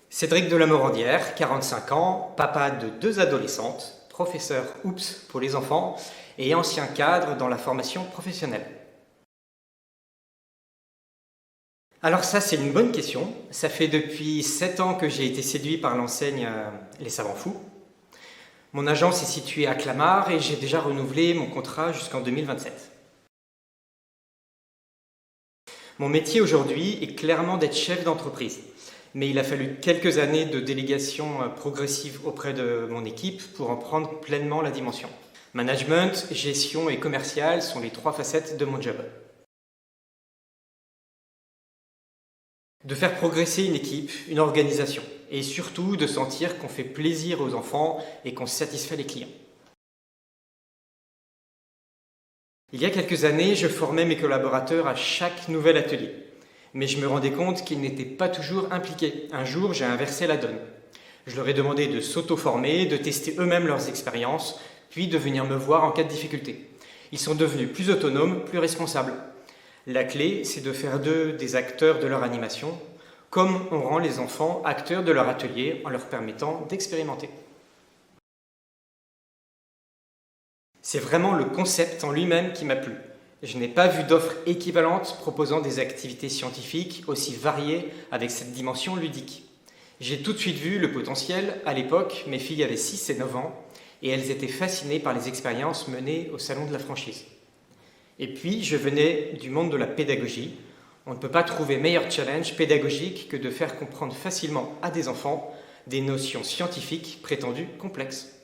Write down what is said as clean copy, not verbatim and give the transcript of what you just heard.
Cédric de la Morandière, 45 ans, papa de 2 adolescentes, professeur OOPS pour les enfants et ancien cadre dans la formation professionnelle. Alors ça, c'est une bonne question. Ça fait depuis 7 ans que j'ai été séduit par l'enseigne Les Savants Fous. Mon agence est située à Clamart et j'ai déjà renouvelé mon contrat jusqu'en 2027. Mon métier aujourd'hui est clairement d'être chef d'entreprise, mais il a fallu quelques années de délégation progressive auprès de mon équipe pour en prendre pleinement la dimension. Management, gestion et commercial sont les 3 facettes de mon job. De faire progresser une équipe, une organisation, et surtout de sentir qu'on fait plaisir aux enfants et qu'on satisfait les clients. Il y a quelques années, je formais mes collaborateurs à chaque nouvel atelier, mais je me rendais compte qu'ils n'étaient pas toujours impliqués. Un jour, j'ai inversé la donne. Je leur ai demandé de s'auto-former, de tester eux-mêmes leurs expériences, puis de venir me voir en cas de difficulté. Ils sont devenus plus autonomes, plus responsables. La clé, c'est de faire d'eux des acteurs de leur animation, comme on rend les enfants acteurs de leur atelier en leur permettant d'expérimenter. C'est vraiment le concept en lui-même qui m'a plu. Je n'ai pas vu d'offre équivalente proposant des activités scientifiques aussi variées avec cette dimension ludique. J'ai tout de suite vu le potentiel. À l'époque, mes filles avaient 6 et 9 ans et elles étaient fascinées par les expériences menées au salon de la franchise. Et puis, je venais du monde de la pédagogie. On ne peut pas trouver meilleur challenge pédagogique que de faire comprendre facilement à des enfants des notions scientifiques prétendues complexes.